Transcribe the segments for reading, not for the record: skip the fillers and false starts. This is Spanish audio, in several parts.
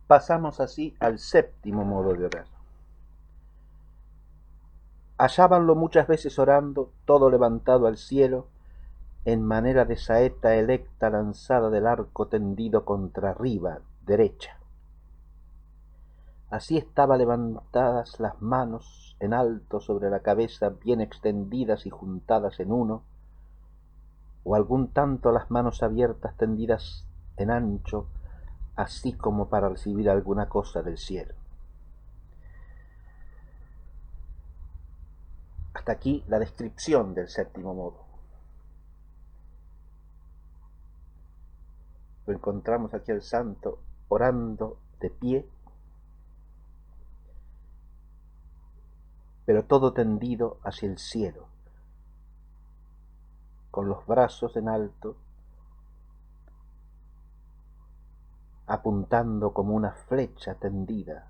Pasamos así al séptimo modo de orar. Hallábanlo muchas veces orando, todo levantado al cielo, en manera de saeta electa lanzada del arco tendido contra arriba, derecha. Así estaban levantadas las manos en alto sobre la cabeza, bien extendidas y juntadas en uno, o algún tanto las manos abiertas tendidas en ancho, así como para recibir alguna cosa del cielo. Hasta aquí la descripción del séptimo modo. Lo encontramos aquí al santo orando de pie, pero todo tendido hacia el cielo, con los brazos en alto, apuntando como una flecha tendida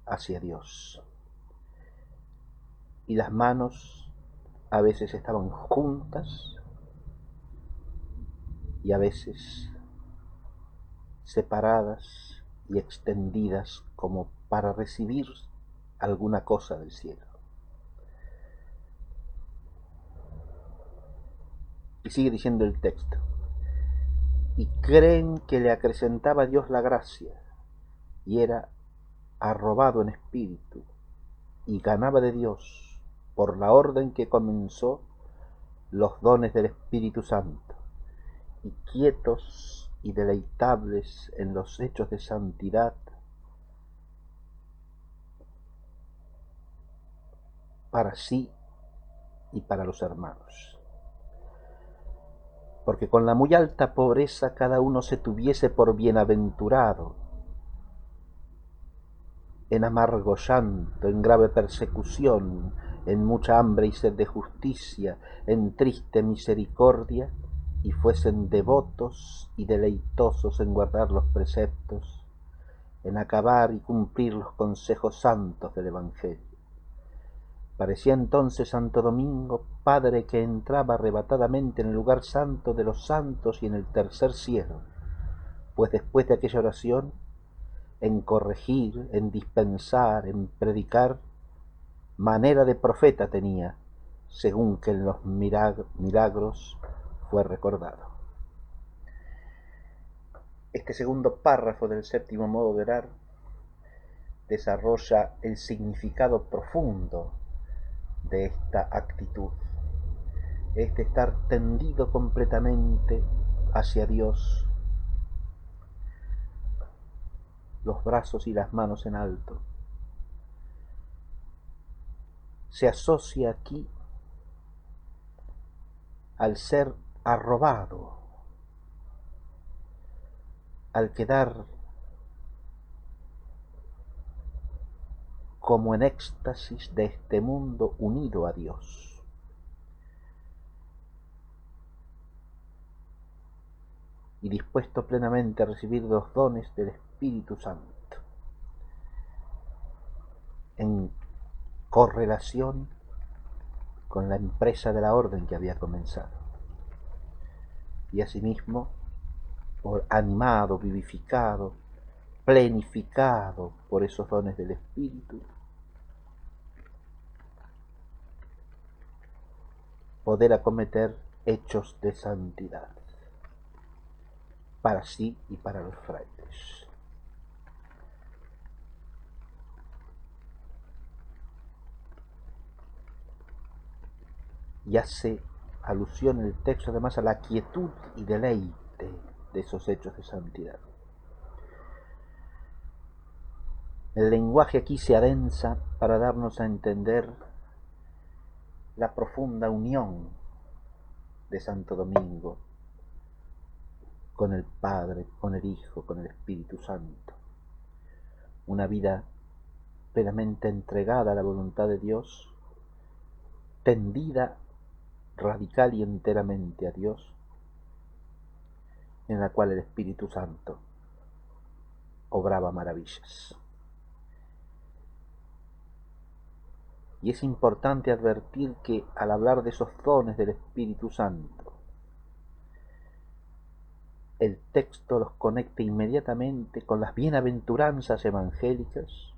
hacia Dios. Y las manos a veces estaban juntas y a veces separadas y extendidas como para recibir alguna cosa del cielo. Y sigue diciendo el texto: y creen que le acrecentaba Dios la gracia, y era arrobado en espíritu, y ganaba de Dios, por la orden que comenzó, los dones del Espíritu Santo, y quietos y deleitables en los hechos de santidad, para sí y para los hermanos. Porque con la muy alta pobreza cada uno se tuviese por bienaventurado, en amargo llanto, en grave persecución, en mucha hambre y sed de justicia, en triste misericordia, y fuesen devotos y deleitosos en guardar los preceptos, en acabar y cumplir los consejos santos del Evangelio. Parecía entonces Santo Domingo, Padre que entraba arrebatadamente en el lugar santo de los santos y en el tercer cielo, pues después de aquella oración, en corregir, en dispensar, en predicar, manera de profeta tenía, según que en los milagros fue recordado. Este segundo párrafo del séptimo modo de orar desarrolla el significado profundo de esta actitud, este estar tendido completamente hacia Dios, los brazos y las manos en alto. Se asocia aquí al ser arrobado, al quedar como en éxtasis de este mundo unido a Dios. Y dispuesto plenamente a recibir los dones del Espíritu Santo, en correlación con la empresa de la orden que había comenzado. Y asimismo, por animado, vivificado, plenificado por esos dones del Espíritu, poder acometer hechos de santidad para sí y para los frailes. Y hace alusión en el texto además a la quietud y deleite de esos hechos de santidad. El lenguaje aquí se adensa para darnos a entender la profunda unión de Santo Domingo con el Padre, con el Hijo, con el Espíritu Santo. Una vida plenamente entregada a la voluntad de Dios, tendida radical y enteramente a Dios, en la cual el Espíritu Santo obraba maravillas. Y es importante advertir que al hablar de esos dones del Espíritu Santo, el texto los conecta inmediatamente con las bienaventuranzas evangélicas,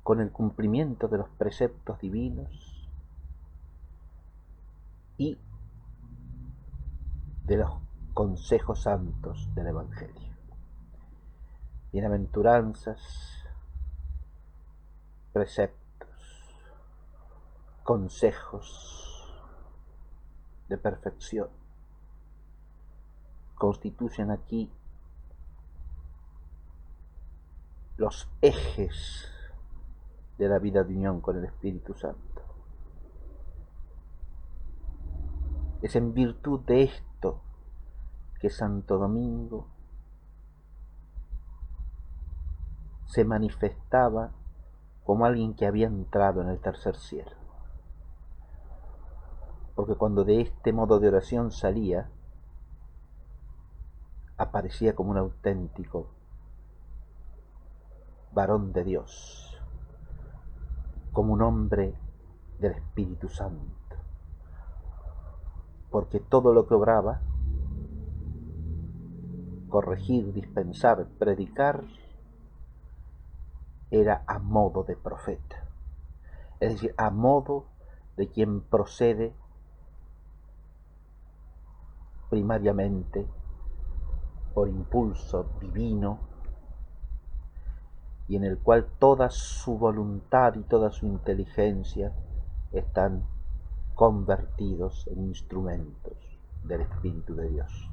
con el cumplimiento de los preceptos divinos y de los consejos santos del Evangelio. Bienaventuranzas, preceptos, consejos de perfección constituyen aquí los ejes de la vida de unión con el Espíritu Santo. Es en virtud de esto que Santo Domingo se manifestaba como alguien que había entrado en el tercer cielo. Porque cuando de este modo de oración salía, aparecía como un auténtico varón de Dios, como un hombre del Espíritu Santo. Porque todo lo que obraba, corregir, dispensar, predicar, era a modo de profeta, es decir, a modo de quien procede primariamente por impulso divino y en el cual toda su voluntad y toda su inteligencia están convertidos en instrumentos del Espíritu de Dios.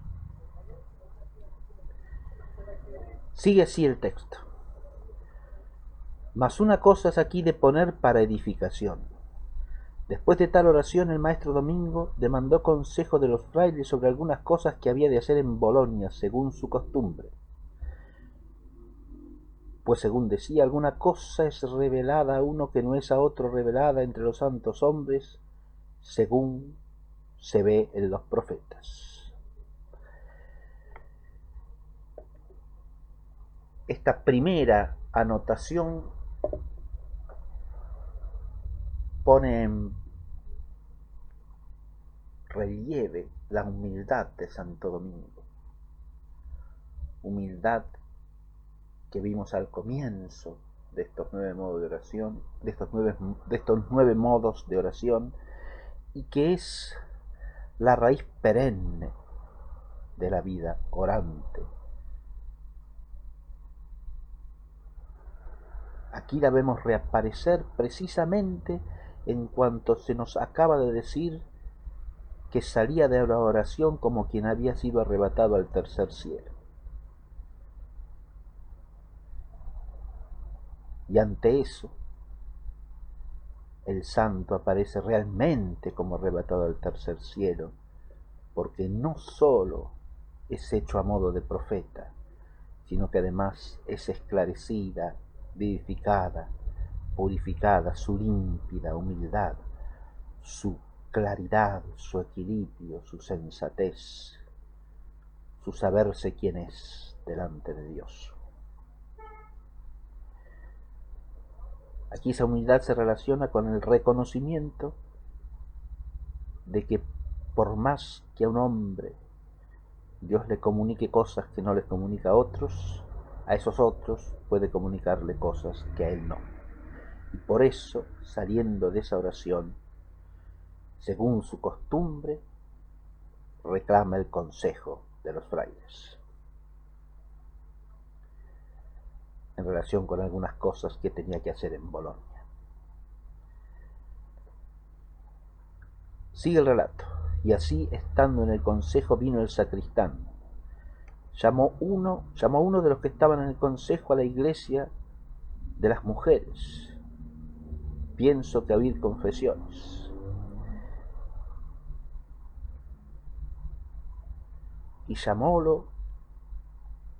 Sigue así el texto. Mas una cosa es aquí de poner para edificación. Después de tal oración, el maestro Domingo demandó consejo de los frailes sobre algunas cosas que había de hacer en Bolonia, según su costumbre. Pues según decía, alguna cosa es revelada a uno que no es a otro revelada entre los santos hombres, según se ve en los profetas. Esta primera anotación pone en relieve la humildad de Santo Domingo, humildad que vimos al comienzo de estos 9 modos de oración, de estos 9 modos de oración, y que es la raíz perenne de la vida orante. Aquí la vemos reaparecer precisamente en cuanto se nos acaba de decir que salía de la oración como quien había sido arrebatado al tercer cielo. Y ante eso, el santo aparece realmente como arrebatado al tercer cielo, porque no sólo es hecho a modo de profeta, sino que además es esclarecida, vivificada, purificada su límpida humildad, su claridad, su equilibrio, su sensatez, su saberse quién es delante de Dios. Aquí esa humildad se relaciona con el reconocimiento de que por más que a un hombre Dios le comunique cosas que no les comunica a otros, a esos otros puede comunicarle cosas que a él no. Y por eso, saliendo de esa oración, según su costumbre, reclama el consejo de los frailes en relación con algunas cosas que tenía que hacer en Bolonia. Sigue el relato. Y así, estando en el consejo, vino el sacristán. Llamó a uno de los que estaban en el consejo a la iglesia de las mujeres. Pienso que a oír confesiones. Y llamólo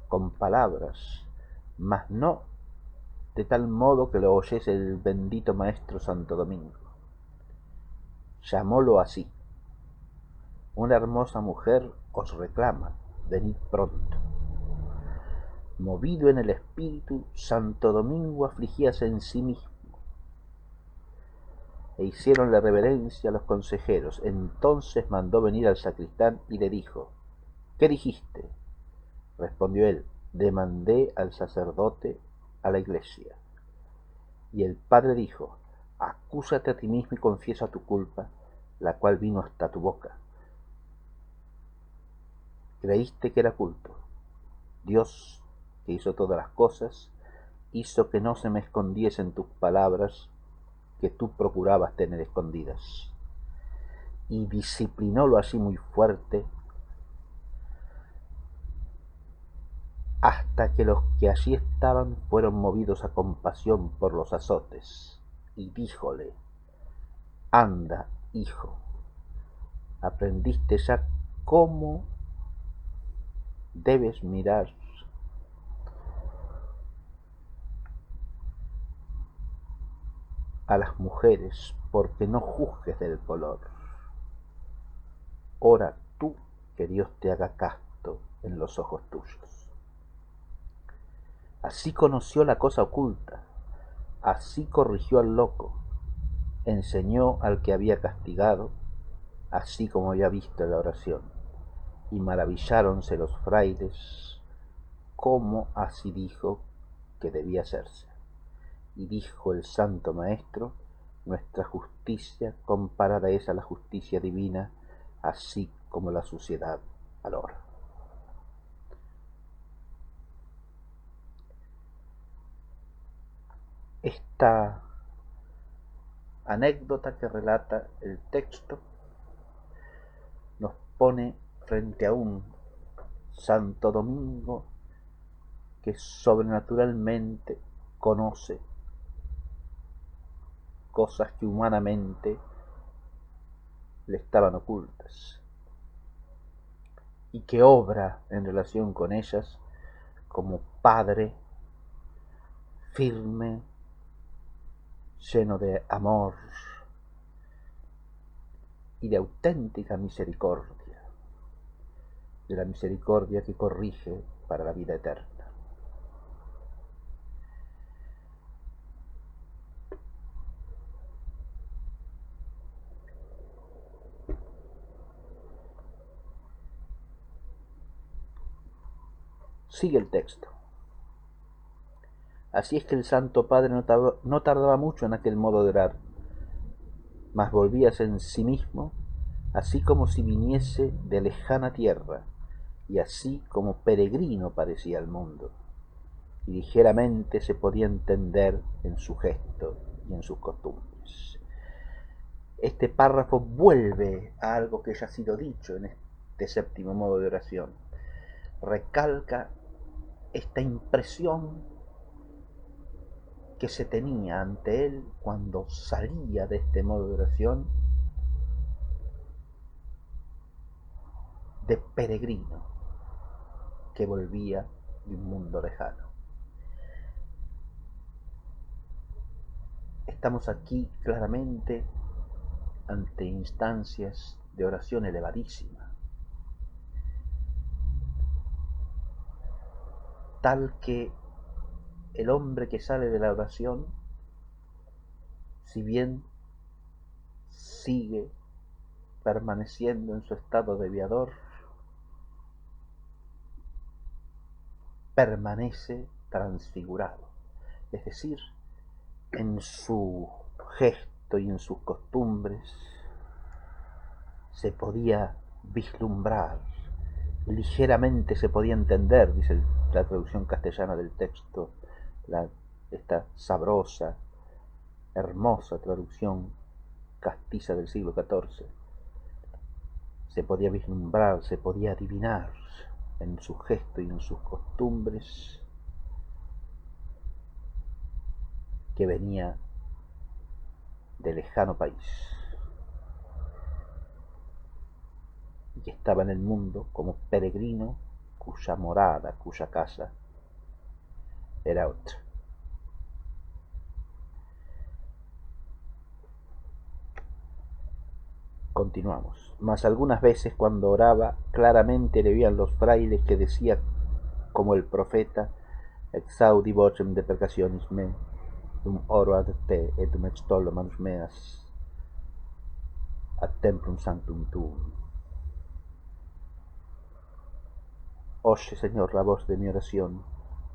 con palabras, mas no de tal modo que lo oyese el bendito maestro Santo Domingo. Llamólo así: una hermosa mujer os reclama, venid pronto. Movido en el espíritu, Santo Domingo afligíase en sí mismo e hicieronle reverencia a los consejeros. Entonces mandó venir al sacristán y le dijo: ¿Qué dijiste? Respondió él: demandé al sacerdote a la iglesia. Y el padre dijo: acúsate a ti mismo y confiesa tu culpa, la cual vino hasta tu boca. Creíste que era culto. Dios, que hizo todas las cosas, hizo que no se me escondiesen tus palabras que tú procurabas tener escondidas. Y disciplinólo así muy fuerte, hasta que los que allí estaban fueron movidos a compasión por los azotes. Y díjole: anda, hijo, aprendiste ya cómo debes mirar a las mujeres, porque no juzgues del color. Ora tú que Dios te haga casto en los ojos tuyos. Así conoció la cosa oculta, así corrigió al loco, enseñó al que había castigado, así como había visto en la oración. Y maravilláronse los frailes cómo así dijo que debía hacerse. Y dijo el santo maestro: nuestra justicia comparada es a la justicia divina, así como la suciedad al oro. Esta anécdota que relata el texto nos pone frente a un Santo Domingo que sobrenaturalmente conoce cosas que humanamente le estaban ocultas y que obra en relación con ellas como padre firme, lleno de amor y de auténtica misericordia, de la misericordia que corrige para la vida eterna. Sigue el texto. Así es que el Santo Padre no tardaba mucho en aquel modo de orar, mas volvíase en sí mismo, así como si viniese de lejana tierra, y así como peregrino parecía al mundo, y ligeramente se podía entender en su gesto y en sus costumbres. Este párrafo vuelve a algo que ya ha sido dicho en este séptimo modo de oración. Recalca esta impresión que se tenía ante él cuando salía de este modo de oración de peregrino que volvía de un mundo lejano. Estamos aquí claramente ante instancias de oración elevadísima, tal que el hombre que sale de la oración, si bien sigue permaneciendo en su estado de viador, permanece transfigurado, es decir, en su gesto y en sus costumbres se podía vislumbrar, ligeramente se podía entender, dice la traducción castellana del texto, esta sabrosa, hermosa traducción castiza del siglo XIV, se podía vislumbrar, se podía adivinar en su gesto y en sus costumbres que venía de lejano país y que estaba en el mundo como peregrino cuya morada, cuya casa era otra. Continuamos. Mas algunas veces cuando oraba, claramente le veían los frailes que decía como el profeta: exaudi vocem deprecationis me, dum oro ad te et dum extollo manus meas, ad templum sanctum tuum. Oye, Señor, la voz de mi oración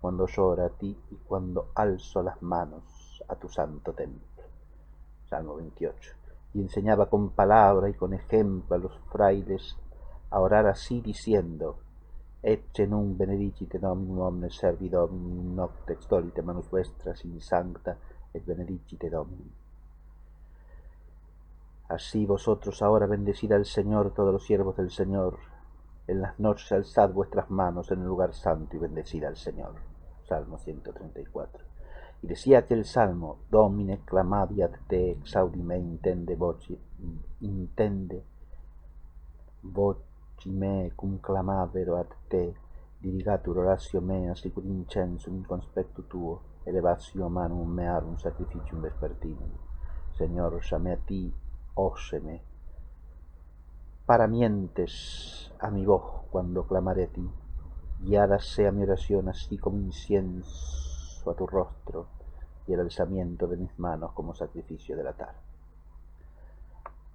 cuando lloro a ti y cuando alzo las manos a tu santo templo. Salmo 28. Y enseñaba con palabra y con ejemplo a los frailes a orar así diciendo: Ecce nunc benedicite Dominum omnes servi Domini in nocte extolite manus vuestras in sancta et benedicite Domini. Así vosotros ahora bendecid al Señor, todos los siervos del Señor. En las noches alzad vuestras manos en el lugar santo y bendecid al Señor. Salmo 134. Y decía aquel salmo: Domine clamavi ad te exaudi me intende voci me cum clamavero ad te, dirigatur oratio mea sicur incensum in conspectu tuo, elevatio manum mearum sacrificium vespertinum. Señor, llamé a ti, óyeme. Paramientes a mi voz cuando clamaré a ti. Guiada sea mi oración así como incienso a tu rostro y el alzamiento de mis manos como sacrificio del altar.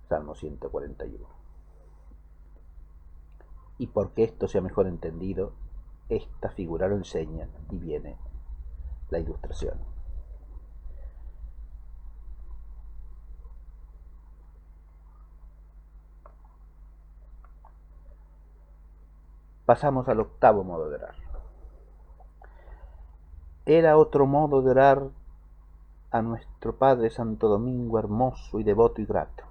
Salmo 141. Y porque esto sea mejor entendido, esta figura lo enseña y viene la ilustración. Pasamos al octavo modo de orar. Era otro modo de orar a nuestro Padre Santo Domingo, hermoso y devoto y grato.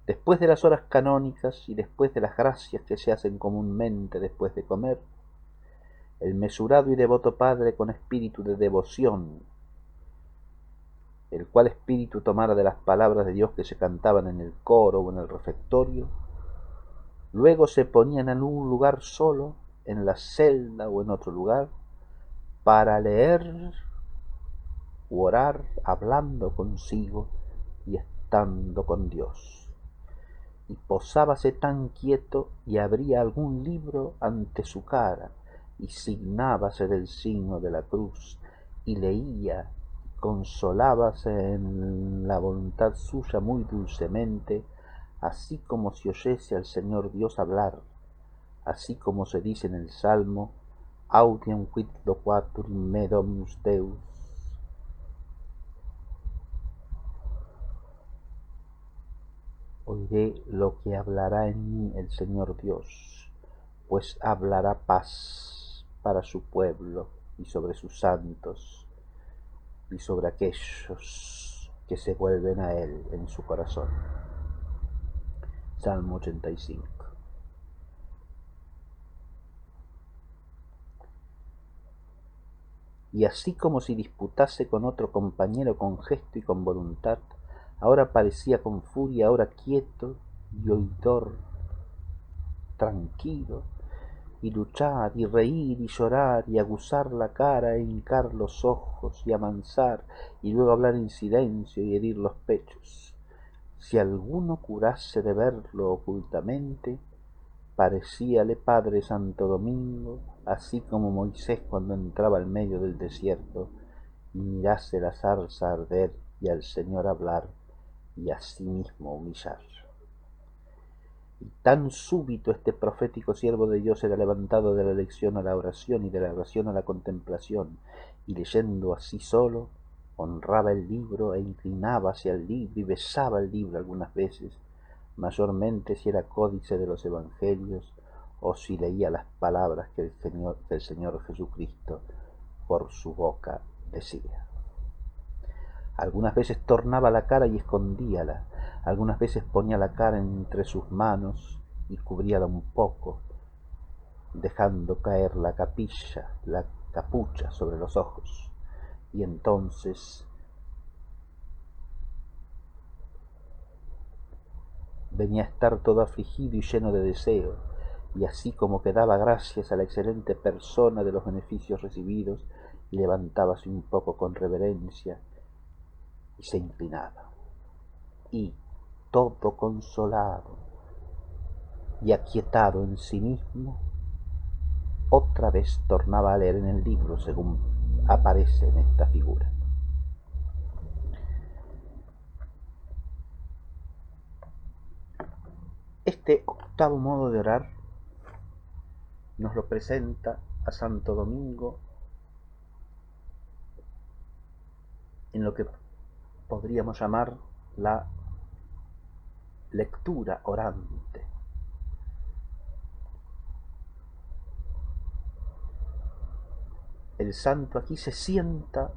Después de las horas canónicas y después de las gracias que se hacen comúnmente después de comer, el mesurado y devoto Padre, con espíritu de devoción, el cual espíritu tomara de las palabras de Dios que se cantaban en el coro o en el refectorio, luego se ponían en un lugar solo, en la celda o en otro lugar, para leer u orar hablando consigo y estando con Dios. Y posábase tan quieto y abría algún libro ante su cara y signábase del signo de la cruz y leía, consolábase en la voluntad suya muy dulcemente, así como si oyese al Señor Dios hablar, así como se dice en el Salmo: Audiem quid loquatur in me Dominus Deus. Oiré lo que hablará en mí el Señor Dios, pues hablará paz para su pueblo y sobre sus santos y sobre aquellos que se vuelven a Él en su corazón. Salmo 85. Y así como si disputase con otro compañero con gesto y con voluntad, ahora parecía con furia, ahora quieto y oidor, tranquilo, y luchar y reír y llorar y aguzar la cara e hincar los ojos y amansar y luego hablar en silencio y herir los pechos. Si alguno curase de verlo ocultamente, parecíale Padre Santo Domingo, así como Moisés cuando entraba al medio del desierto y mirase la zarza arder y al Señor hablar y a sí mismo humillar. Y tan súbito este profético siervo de Dios era levantado de la lección a la oración y de la oración a la contemplación, y leyendo así solo, honraba el libro e inclinaba hacia el libro y besaba el libro algunas veces, mayormente si era códice de los evangelios o si leía las palabras que el Señor Jesucristo por su boca decía. Algunas veces tornaba la cara y escondíala, algunas veces ponía la cara entre sus manos y cubríala un poco, dejando caer la capucha sobre los ojos, y entonces venía a estar todo afligido y lleno de deseo, y así como que daba gracias a la excelente persona de los beneficios recibidos, y levantábase un poco con reverencia y se inclinaba, y todo consolado y aquietado en sí mismo, otra vez tornaba a leer en el libro según aparece en esta figura. Este octavo modo de orar nos lo presenta a Santo Domingo en lo que podríamos llamar la lectura orante. El santo aquí se sienta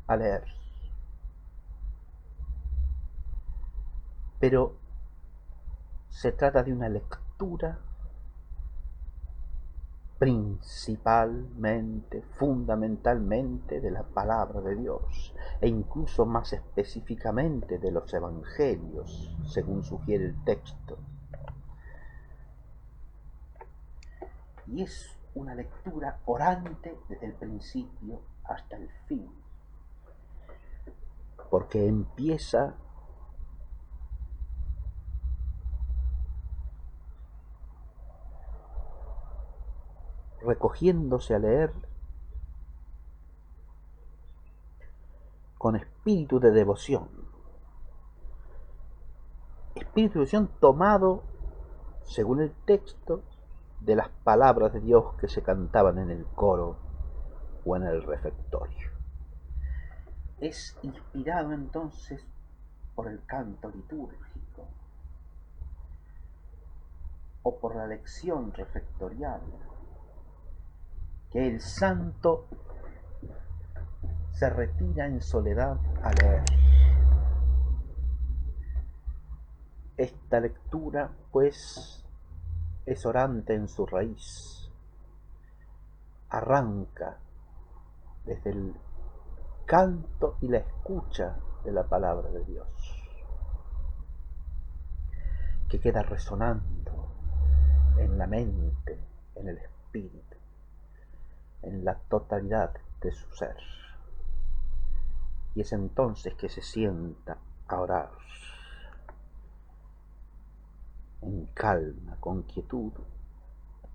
a leer, pero se trata de una lectura principalmente, fundamentalmente de la palabra de Dios, e incluso más específicamente de los evangelios, según sugiere el texto. Y es una lectura orante desde el principio hasta el fin, porque empieza recogiéndose a leer con espíritu de devoción. Espíritu de devoción tomado, según el texto, de las palabras de Dios que se cantaban en el coro o en el refectorio. Es inspirado entonces por el canto litúrgico o por la lección refectorial que el santo se retira en soledad a leer. Esta lectura, pues, es orante en su raíz. Arranca desde el canto y la escucha de la palabra de Dios, que queda resonando en la mente, en el espíritu, en la totalidad de su ser. Y es entonces que se sienta a orar en calma, con quietud,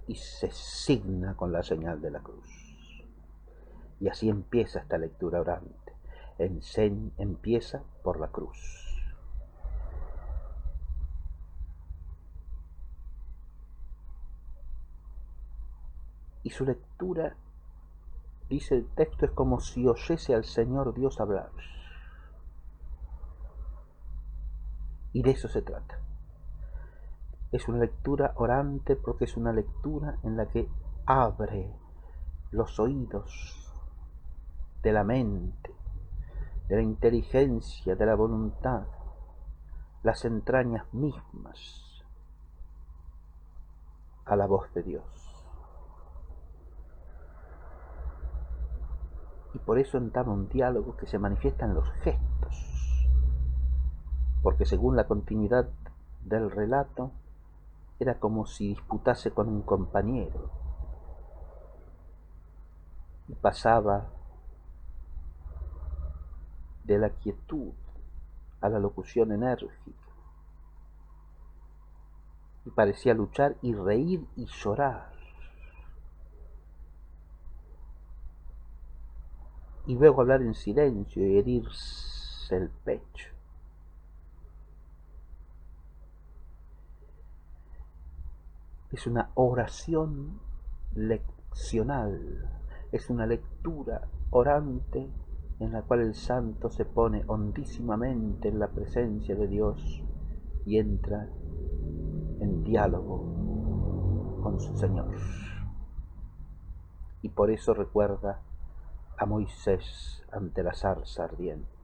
y se signa con la señal de la cruz. Y así empieza esta lectura orante. Empieza por la cruz. Y su lectura, dice el texto, es como si oyese al Señor Dios hablar. Y de eso se trata. Es una lectura orante porque es una lectura en la que abre los oídos de la mente, de la inteligencia, de la voluntad, las entrañas mismas a la voz de Dios. Y por eso entabla un diálogo que se manifiesta en los gestos, porque según la continuidad del relato, era como si disputase con un compañero y pasaba de la quietud a la locución enérgica, y parecía luchar y reír y llorar, y luego hablar en silencio y herirse el pecho. Es una oración leccional, es una lectura orante en la cual el santo se pone hondísimamente en la presencia de Dios y entra en diálogo con su Señor. Y por eso recuerda a Moisés ante la zarza ardiente.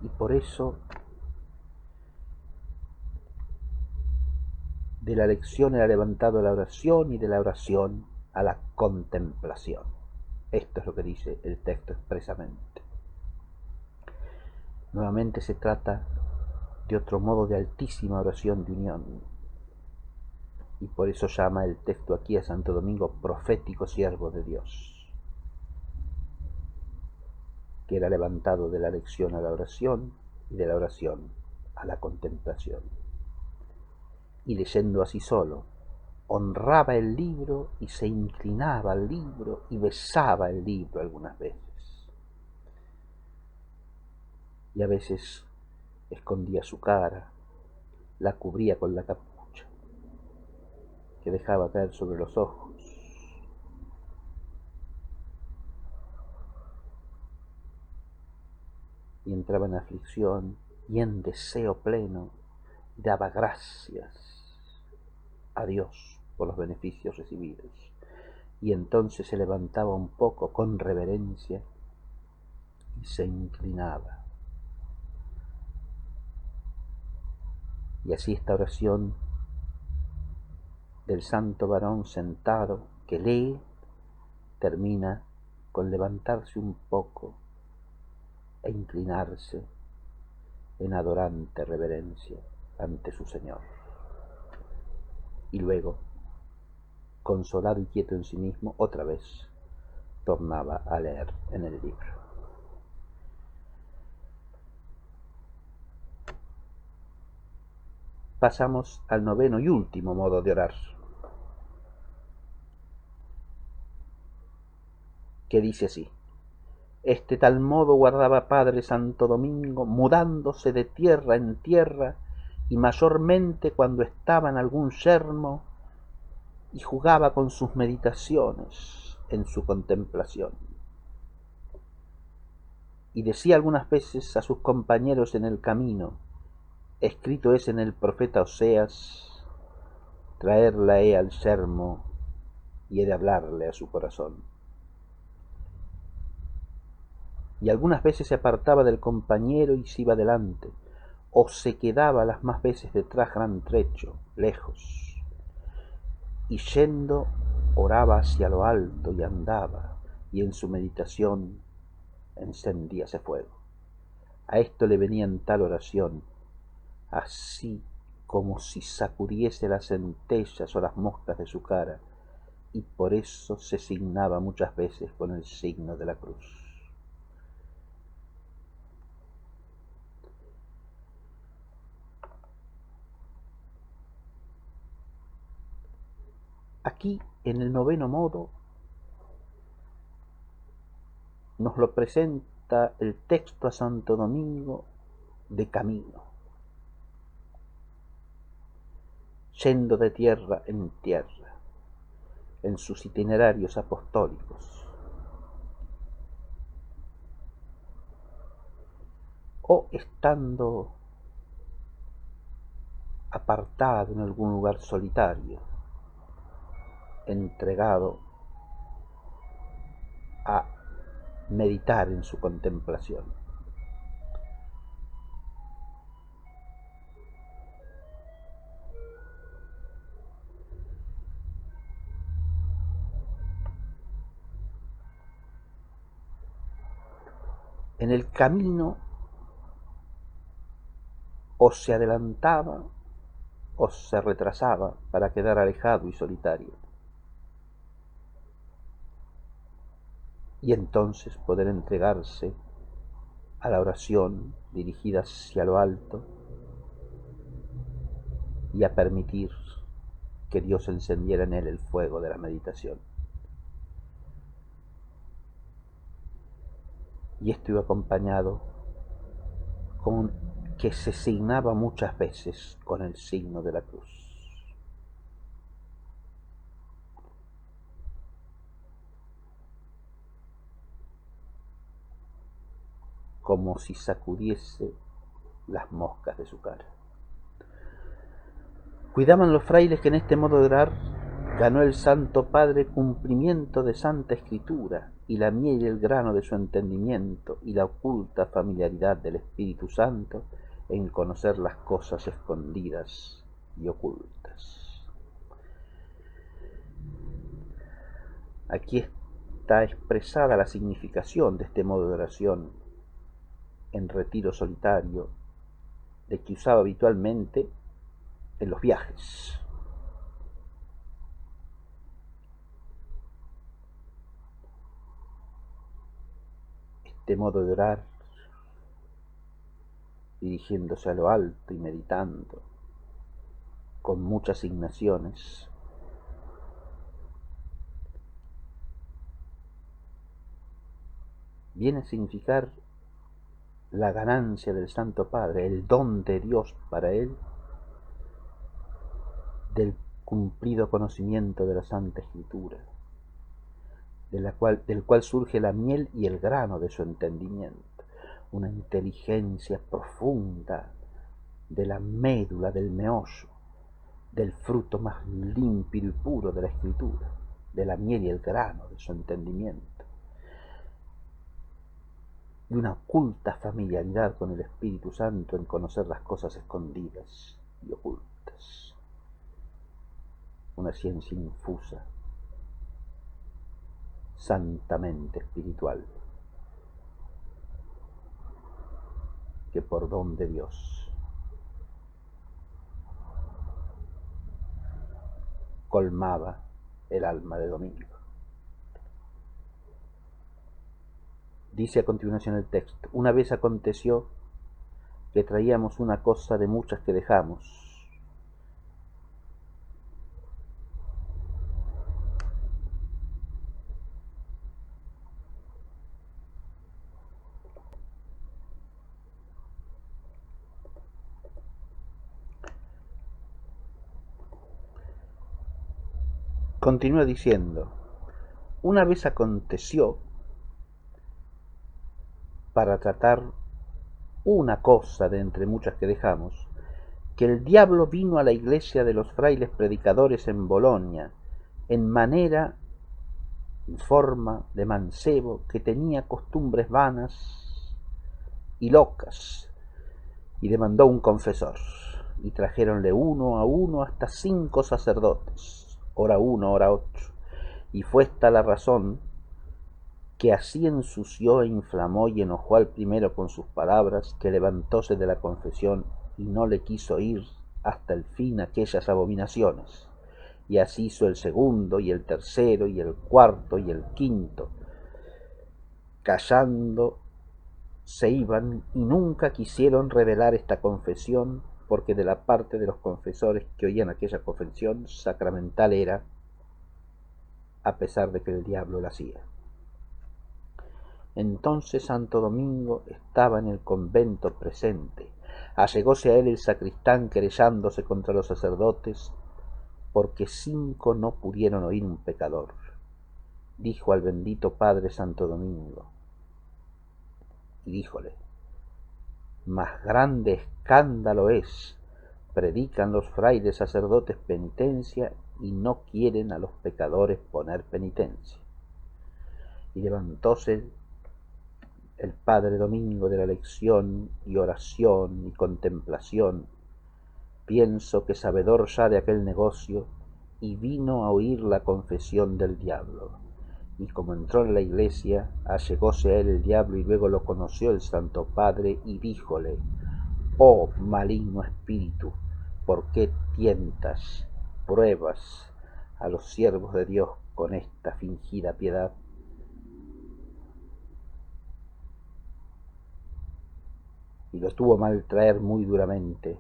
Y por eso de la lección era levantado a la oración y de la oración a la contemplación. Esto es lo que dice el texto expresamente. Nuevamente se trata de otro modo de altísima oración de unión. Y por eso llama el texto aquí a Santo Domingo profético siervo de Dios, que era levantado de la lección a la oración y de la oración a la contemplación. Y leyendo así solo, honraba el libro y se inclinaba al libro y besaba el libro algunas veces. y a veces escondía su cara, la cubría con la capucha que dejaba caer sobre los ojos, y entraba en aflicción y en deseo pleno, y daba gracias a Dios por los beneficios recibidos. Y entonces se levantaba un poco con reverencia y se inclinaba. Y así esta oración del santo varón sentado que lee termina con levantarse un poco e inclinarse en adorante reverencia ante su Señor. Y luego, consolado y quieto en sí mismo, otra vez tornaba a leer en el libro. Pasamos al noveno y último modo de orar, que dice así: este tal modo guardaba Padre Santo Domingo, mudándose de tierra en tierra, y mayormente cuando estaba en algún yermo y jugaba con sus meditaciones en su contemplación. Y decía algunas veces a sus compañeros en el camino: escrito es en el profeta Oseas, traerla he al yermo y he de hablarle a su corazón. Y algunas veces se apartaba del compañero y se iba delante, o se quedaba las más veces detrás gran trecho, lejos, y yendo oraba hacia lo alto y andaba, y en su meditación encendíase fuego. A esto le venía en tal oración, así como si sacudiese las centellas o las moscas de su cara, y por eso se signaba muchas veces con el signo de la cruz. Aquí, en el noveno modo, nos lo presenta el texto a Santo Domingo de camino, yendo de tierra en tierra, en sus itinerarios apostólicos, o estando apartado en algún lugar solitario, entregado a meditar en su contemplación. En el camino o se adelantaba o se retrasaba para quedar alejado y solitario, y entonces poder entregarse a la oración dirigida hacia lo alto y a permitir que Dios encendiera en él el fuego de la meditación. Y esto iba acompañado con que se signaba muchas veces con el signo de la cruz. Como si sacudiese las moscas de su cara. Cuidaban los frailes que en este modo de orar ganó el Santo Padre cumplimiento de Santa Escritura, y la miel y el grano de su entendimiento, y la oculta familiaridad del Espíritu Santo en conocer las cosas escondidas y ocultas. Aquí está expresada la significación de este modo de oración en retiro solitario, de que usaba habitualmente en los viajes. Este modo de orar, dirigiéndose a lo alto y meditando, con muchas asignaciones, viene a significar la ganancia del Santo Padre, el don de Dios para él, del cumplido conocimiento de la Santa Escritura, del cual surge la miel y el grano de su entendimiento, una inteligencia profunda de la médula, del meollo, del fruto más límpido y puro de la Escritura, de la miel y el grano de su entendimiento, y una oculta familiaridad con el Espíritu Santo en conocer las cosas escondidas y ocultas, una ciencia infusa, santamente espiritual, que por don de Dios colmaba el alma de Domingo. Dice a continuación el texto: una vez aconteció que traíamos una cosa de muchas que dejamos. Continúa diciendo: una vez aconteció, para tratar una cosa de entre muchas que dejamos, que el diablo vino a la iglesia de los frailes predicadores en Bolonia, en manera, en forma de mancebo, que tenía costumbres vanas y locas, y demandó un confesor, y trajéronle uno a uno hasta 5 sacerdotes, ora uno, ora otro, y fue esta la razón que así ensució e inflamó y enojó al primero con sus palabras, que levantóse de la confesión y no le quiso ir hasta el fin aquellas abominaciones. Y así hizo el segundo, y el tercero, y el cuarto, y el quinto. Callando se iban y nunca quisieron revelar esta confesión, porque de la parte de los confesores que oían aquella confesión sacramental era, a pesar de que el diablo la hacía. Entonces Santo Domingo estaba en el convento presente. Allegóse a él el sacristán querellándose contra los sacerdotes, porque 5 no pudieron oír un pecador. Dijo al bendito Padre Santo Domingo, y díjole: más grande escándalo es, predican los frailes sacerdotes penitencia y no quieren a los pecadores poner penitencia. Y levantóse el Padre Domingo de la lección y oración y contemplación, pienso que sabedor ya de aquel negocio, y vino a oír la confesión del diablo. Y como entró en la iglesia, allegóse a él el diablo, y luego lo conoció el Santo Padre, y díjole: oh maligno espíritu, ¿por qué tientas, pruebas a los siervos de Dios con esta fingida piedad? Y lo tuvo mal traer muy duramente,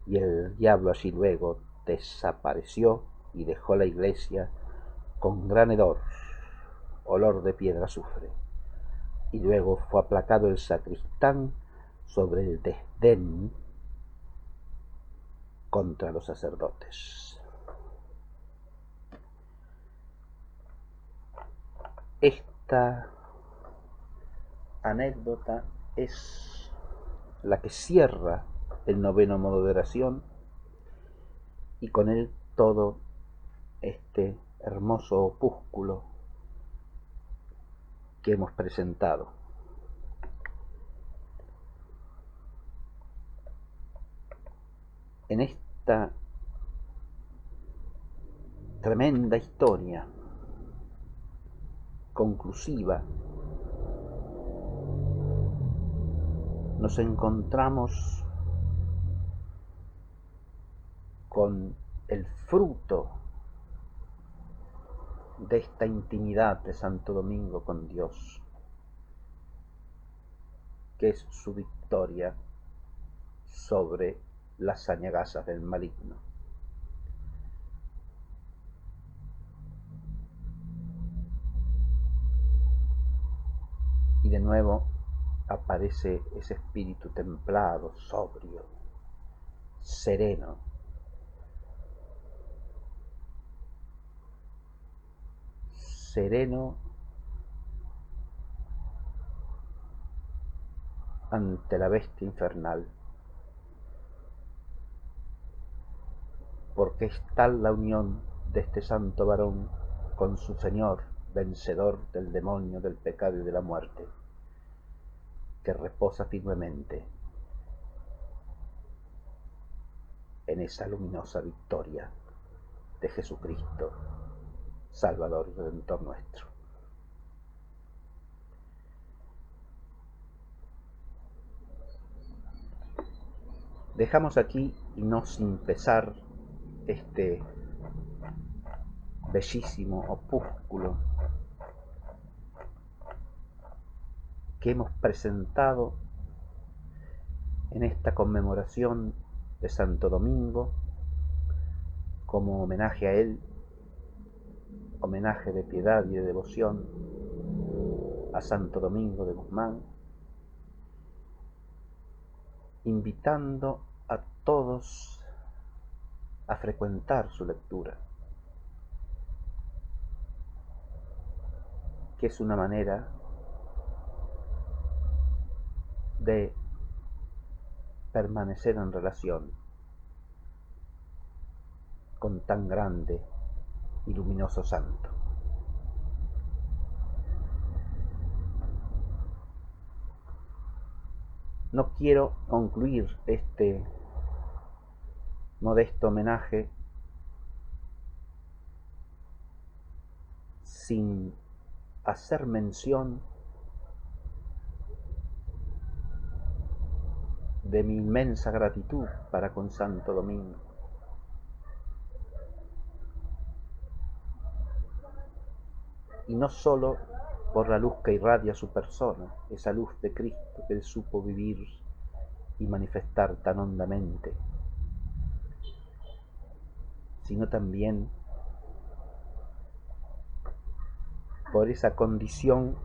y el diablo así luego desapareció y dejó la iglesia con gran hedor, olor de piedra azufre. Y luego fue aplacado el sacristán sobre el desdén contra los sacerdotes. Esta anécdota es la que cierra el noveno modo de oración, y con él todo este hermoso opúsculo que hemos presentado. En esta tremenda historia conclusiva nos encontramos con el fruto de esta intimidad de Santo Domingo con Dios, que es su victoria sobre las añagazas del maligno. Y de nuevo aparece ese espíritu templado, sobrio, sereno, sereno ante la bestia infernal, porque es tal la unión de este santo varón con su Señor, vencedor del demonio, del pecado y de la muerte, que reposa firmemente en esa luminosa victoria de Jesucristo, Salvador y Redentor nuestro. Dejamos aquí, y no sin pesar, este bellísimo opúsculo que hemos presentado en esta conmemoración de Santo Domingo, como homenaje a él, homenaje de piedad y de devoción a Santo Domingo de Guzmán, invitando a todos a frecuentar su lectura, que es una manera de permanecer en relación con tan grande y luminoso santo. No quiero concluir este modesto homenaje sin hacer mención de mi inmensa gratitud para con Santo Domingo. Y no solo por la luz que irradia su persona, esa luz de Cristo que él supo vivir y manifestar tan hondamente, sino también por esa condición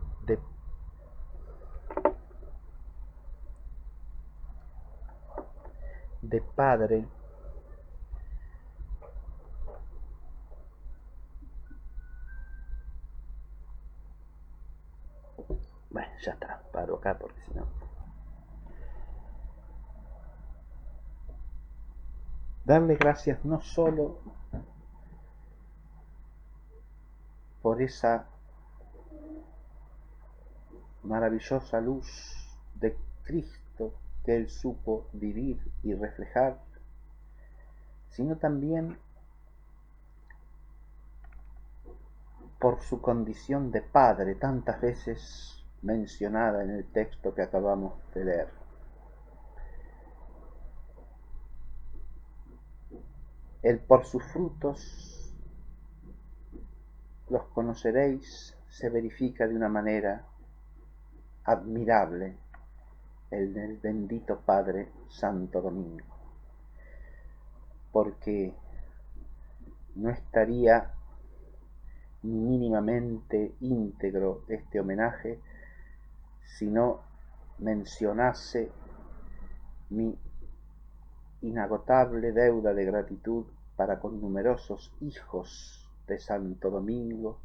de padre Bueno, ya está, paro acá porque si no. Darle gracias no solo por esa maravillosa luz de Cristo que él supo vivir y reflejar, sino también por su condición de padre, tantas veces mencionada en el texto que acabamos de leer. El por sus frutos los conoceréis se verifica de una manera admirable en el bendito Padre Santo Domingo, porque no estaría mínimamente íntegro este homenaje si no mencionase mi inagotable deuda de gratitud para con numerosos hijos de Santo Domingo,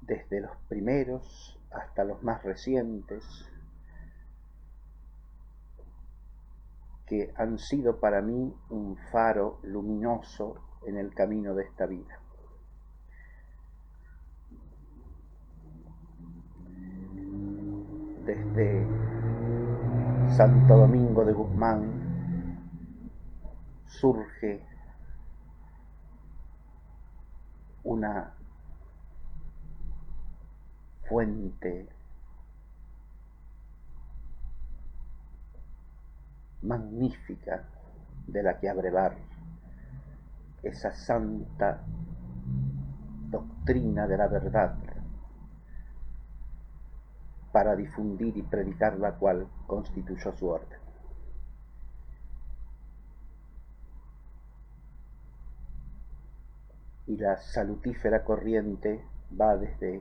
desde los primeros hasta los más recientes, que han sido para mí un faro luminoso en el camino de esta vida. Desde Santo Domingo de Guzmán surge una fuente magnífica de la que abrevar esa santa doctrina de la verdad, para difundir y predicar la cual constituyó su orden. Y la salutífera corriente va desde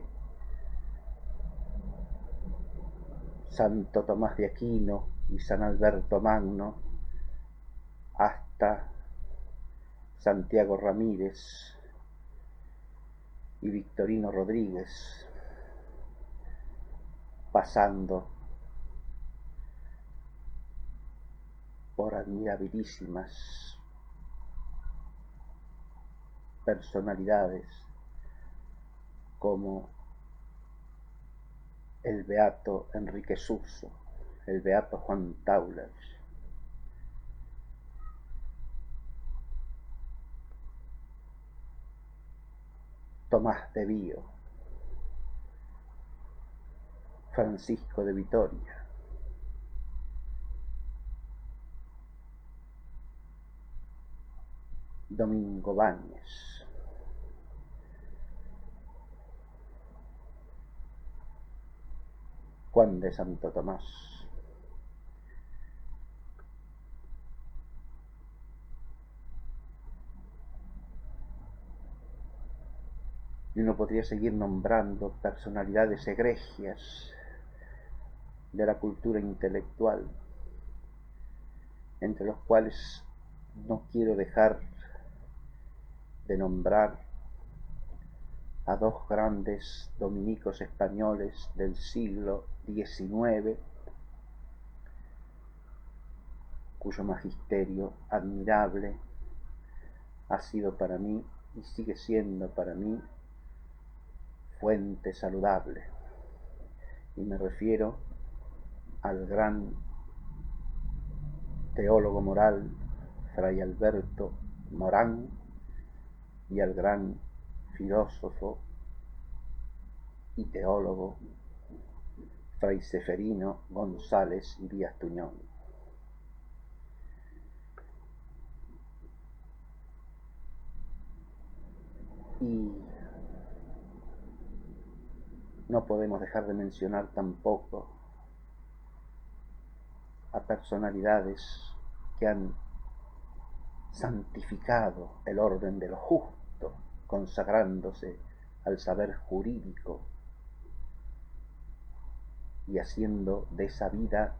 Santo Tomás de Aquino y San Alberto Magno, hasta Santiago Ramírez y Victorino Rodríguez, pasando por admirabilísimas personalidades como el beato Enrique Suso, el beato Juan Tauler, Tomás de Vío, Francisco de Vitoria, Domingo Báñez, Juan de Santo Tomás, y uno podría seguir nombrando personalidades egregias de la cultura intelectual, entre los cuales no quiero dejar de nombrar a dos grandes dominicos españoles del siglo XIX, cuyo magisterio admirable ha sido para mí y sigue siendo para mí fuente saludable. Y me refiero al gran teólogo moral Fray Alberto Morán y al gran filósofo y teólogo Fray Seferino González y Díaz Tuñón. Y no podemos dejar de mencionar tampoco a personalidades que han santificado el orden de lo justo, consagrándose al saber jurídico y haciendo de esa vida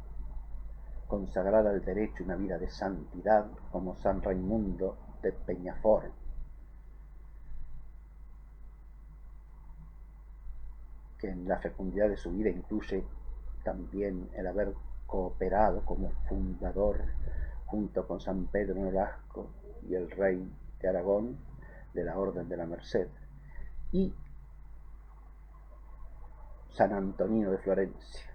consagrada al derecho una vida de santidad, como San Raimundo de Peñafort, que en la fecundidad de su vida incluye también el haber cooperado como fundador junto con San Pedro Nolasco y el rey de Aragón de la Orden de la Merced, y San Antonino de Florencia.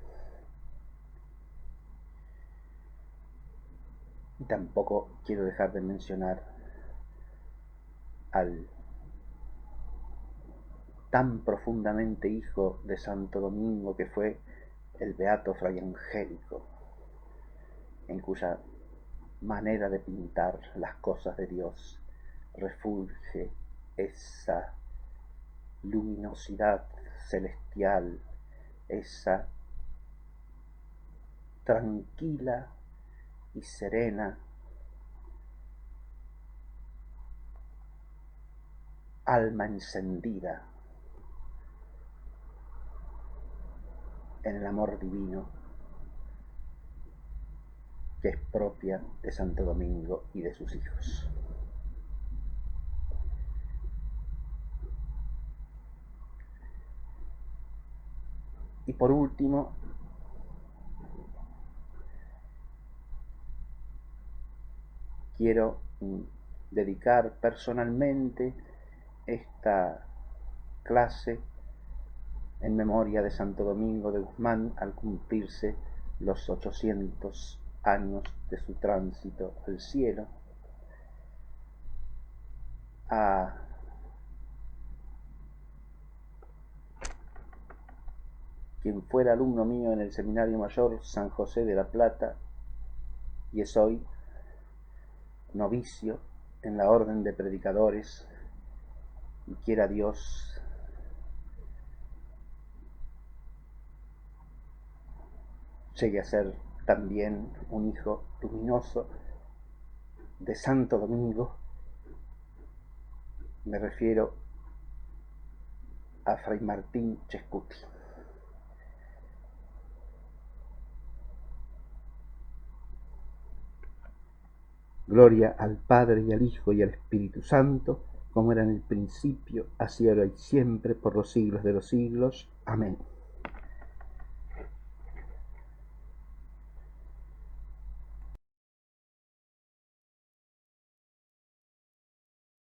Y tampoco quiero dejar de mencionar al tan profundamente hijo de Santo Domingo que fue el beato Fray Angélico, en cuya manera de pintar las cosas de Dios refulge esa luminosidad celestial, esa tranquila y serena alma encendida en el amor divino que es propia de Santo Domingo y de sus hijos. Y por último, quiero dedicar personalmente esta clase en memoria de Santo Domingo de Guzmán al cumplirse los 800 años de su tránsito al cielo, a quien fuera alumno mío en el Seminario Mayor San José de la Plata y es hoy novicio en la Orden de Predicadores, y quiera Dios llegue a ser también un hijo luminoso de Santo Domingo. Me refiero a Fray Martín Chescuti. Gloria al Padre y al Hijo y al Espíritu Santo, como era en el principio, así ahora y siempre, por los siglos de los siglos. Amén.